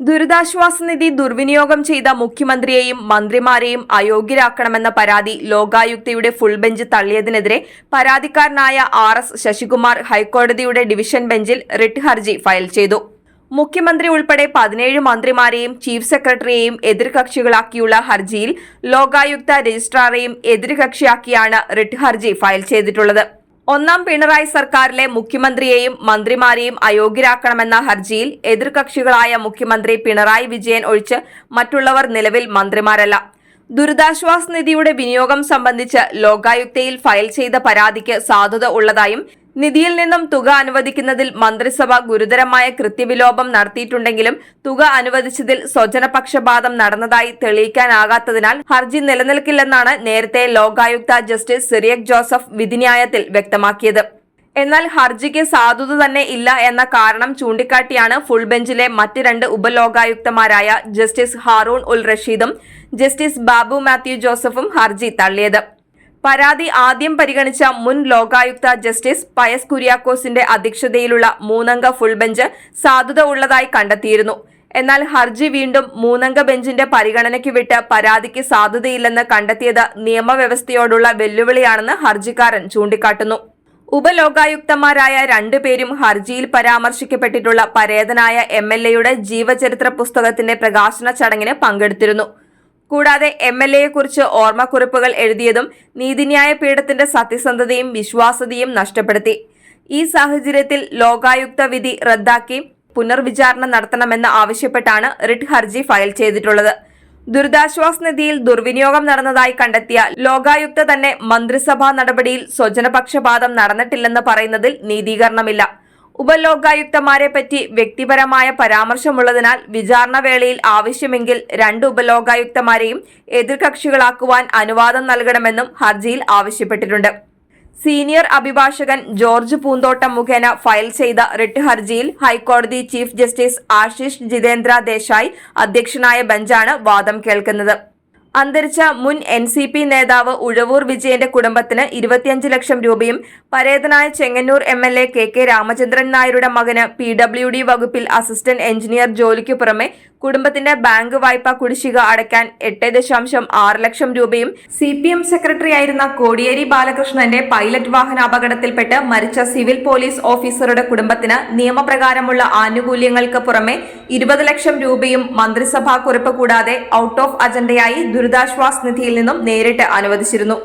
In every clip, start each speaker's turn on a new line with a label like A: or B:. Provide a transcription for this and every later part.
A: ദുരിതാശ്വാസ നിധി ദുർവിനിയോഗം ചെയ്ത മുഖ്യമന്ത്രിയെയും മന്ത്രിമാരെയും അയോഗ്യരാക്കണമെന്ന പരാതി ലോകായുക്തയുടെ ഫുൾ ബെഞ്ച് തള്ളിയതിനെതിരെ പരാതിക്കാരനായ ആർ.എസ്. ശശികുമാർ ഹൈക്കോടതിയുടെ ഡിവിഷൻ ബെഞ്ചിൽ റിട്ട് ഹർജി ഫയൽ ചെയ്തു. മുഖ്യമന്ത്രി ഉൾപ്പെടെ 17 മന്ത്രിമാരെയും ചീഫ് സെക്രട്ടറിയെയും എതിർകക്ഷികളാക്കിയുള്ള ഹർജിയിൽ ലോകായുക്ത രജിസ്ട്രാറെയും എതിർകക്ഷിയാക്കിയാണ് റിട്ട് ഹർജി ഫയൽ ചെയ്തിട്ടുള്ളത്. ഒന്നാം പിണറായി സർക്കാരിലെ മുഖ്യമന്ത്രിയെയും മന്ത്രിമാരെയും അയോഗ്യരാക്കണമെന്ന ഹർജിയിൽ എതിർകക്ഷികളായ മുഖ്യമന്ത്രി പിണറായി വിജയൻ ഒഴിച്ച് മറ്റുള്ളവർ നിലവിൽ മന്ത്രിമാരല്ല. ദുരിതാശ്വാസ നിധിയുടെ വിനിയോഗം സംബന്ധിച്ച് ലോകായുക്തയിൽ ഫയൽ ചെയ്ത പരാതിക്ക് സാധുത ഉള്ളതായും നിധിയിൽ നിന്നും തുക അനുവദിക്കുന്നതിൽ മന്ത്രിസഭ ഗുരുതരമായ കൃത്യവിലോപം നടത്തിയിട്ടുണ്ടെങ്കിലും തുക അനുവദിച്ചതിൽ സ്വജനപക്ഷപാതം നടന്നതായി തെളിയിക്കാനാകാത്തതിനാൽ ഹർജി നിലനിൽക്കില്ലെന്നാണ് നേരത്തെ ലോകായുക്ത ജസ്റ്റിസ് സിറിയക് ജോസഫ് വിധിന്യായത്തിൽ വ്യക്തമാക്കിയത്. എന്നാൽ ഹർജിക്ക് സാധുത തന്നെ ഇല്ല എന്ന കാരണം ചൂണ്ടിക്കാട്ടിയാണ് ഫുൾ ബെഞ്ചിലെ മറ്റ് 2 ഉപലോകായുക്തമാരായ ജസ്റ്റിസ് ഹാറൂൺ ഉൽ റഷീദും ജസ്റ്റിസ് ബാബു മാത്യു ജോസഫും ഹർജി തള്ളിയത്. പരാതി ആദ്യം പരിഗണിച്ച മുൻ ലോകായുക്ത ജസ്റ്റിസ് പയസ് കുര്യാക്കോസിന്റെ അധ്യക്ഷതയിലുള്ള 3-അംഗ ഫുൾ ബെഞ്ച് സാധുത ഉള്ളതായി കണ്ടെത്തിയിരുന്നു. എന്നാൽ ഹർജി വീണ്ടും 3-അംഗ ബെഞ്ചിന്റെ പരിഗണനയ്ക്ക് വിട്ട് പരാതിക്ക് സാധുതയില്ലെന്ന് കണ്ടെത്തിയത് നിയമവ്യവസ്ഥയോടുള്ള വെല്ലുവിളിയാണെന്ന് ഹർജിക്കാരൻ ചൂണ്ടിക്കാട്ടുന്നു. ഉപലോകായുക്തമാരായ 2 പേരും ഹർജിയിൽ പരാമർശിക്കപ്പെട്ടിട്ടുള്ള പരേതനായ MLAയുടെ ജീവചരിത്ര പുസ്തകത്തിന്റെ പ്രകാശന ചടങ്ങിന് പങ്കെടുത്തിരുന്നു. കൂടാതെ MLAയെക്കുറിച്ച് ഓർമ്മക്കുറിപ്പുകൾ എഴുതിയതും നീതിന്യായ പീഠത്തിന്റെ സത്യസന്ധതയും വിശ്വാസ്യതയും നഷ്ടപ്പെടുത്തി. ഈ സാഹചര്യത്തിൽ ലോകായുക്ത വിധി റദ്ദാക്കി പുനർവിചാരണ നടത്തണമെന്ന് ആവശ്യപ്പെട്ടാണ് റിട്ട് ഹർജി ഫയൽ ചെയ്തിട്ടുള്ളത്. ദുരിതാശ്വാസ നിധിയിൽ ദുർവിനിയോഗം നടന്നതായി കണ്ടെത്തിയ ലോകായുക്ത തന്നെ മന്ത്രിസഭാ നടപടിയിൽ സ്വജനപക്ഷപാതം നടന്നിട്ടില്ലെന്ന് പറയുന്നതിൽ നീതീകരണമില്ല. ഉപലോകായുക്തമാരെ പറ്റി വ്യക്തിപരമായ പരാമർശമുള്ളതിനാൽ വിചാരണ വേളയിൽ ആവശ്യമെങ്കിൽ 2 ഉപലോകായുക്തമാരെയും എതിർകക്ഷികളാക്കുവാൻ അനുവാദം നൽകണമെന്നും ഹർജിയിൽ ആവശ്യപ്പെട്ടിട്ടുണ്ട്. സീനിയർ അഭിഭാഷകൻ ജോർജ് പൂന്തോട്ടം മുഖേന ഫയൽ ചെയ്ത റിട്ട് ഹർജിയിൽ ഹൈക്കോടതി ചീഫ് ജസ്റ്റിസ് ആശിഷ് ജിതേന്ദ്ര ദേശായി അധ്യക്ഷനായ ബെഞ്ചാണ് വാദം കേൾക്കുന്നത്. അന്തരിച്ച മുൻ NCP നേതാവ് ഉഴവൂർ വിജയന്റെ കുടുംബത്തിന് 25 ലക്ഷം രൂപയും പരേതനായ ചെങ്ങന്നൂർ MLA KK രാമചന്ദ്രൻ നായരുടെ മകന് PWD വകുപ്പിൽ അസിസ്റ്റന്റ് എഞ്ചിനീയർ ജോലിക്കു പുറമെ കുടുംബത്തിന്റെ ബാങ്ക് വായ്പ കുടിശ്ശിക അടയ്ക്കാൻ 8.6 ലക്ഷം രൂപയും CPM സെക്രട്ടറിയായിരുന്ന കോടിയേരി ബാലകൃഷ്ണന്റെ പൈലറ്റ് വാഹന അപകടത്തിൽപ്പെട്ട് മരിച്ച സിവിൽ പോലീസ് ഓഫീസറുടെ കുടുംബത്തിന് നിയമപ്രകാരമുള്ള ആനുകൂല്യങ്ങൾക്ക് പുറമെ 20 ലക്ഷം രൂപയും മന്ത്രിസഭാ കുറിപ്പ് കൂടാതെ ഔട്ട് ഓഫ് അജണ്ടയായി ദുരിതാശ്വാസ നിധിയിൽ നിന്നും നേരിട്ട് അനുവദിച്ചിരുന്നു.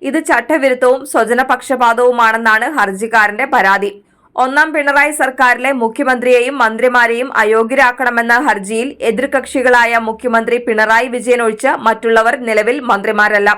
A: ഇത് ചട്ടവിരുദ്ധവും സ്വജനപക്ഷപാതവുമാണെന്നാണ് ഹർജിക്കാരന്റെ പരാതി. ഒന്നാം പിണറായി സർക്കാരിലെ മുഖ്യമന്ത്രിയെയും മന്ത്രിമാരെയും അയോഗ്യരാക്കണമെന്ന ഹർജിയിൽ എതിർകക്ഷികളായ മുഖ്യമന്ത്രി പിണറായി വിജയൻ ഒഴിച്ച് മറ്റുള്ളവർ നിലവിൽ മന്ത്രിമാരല്ല.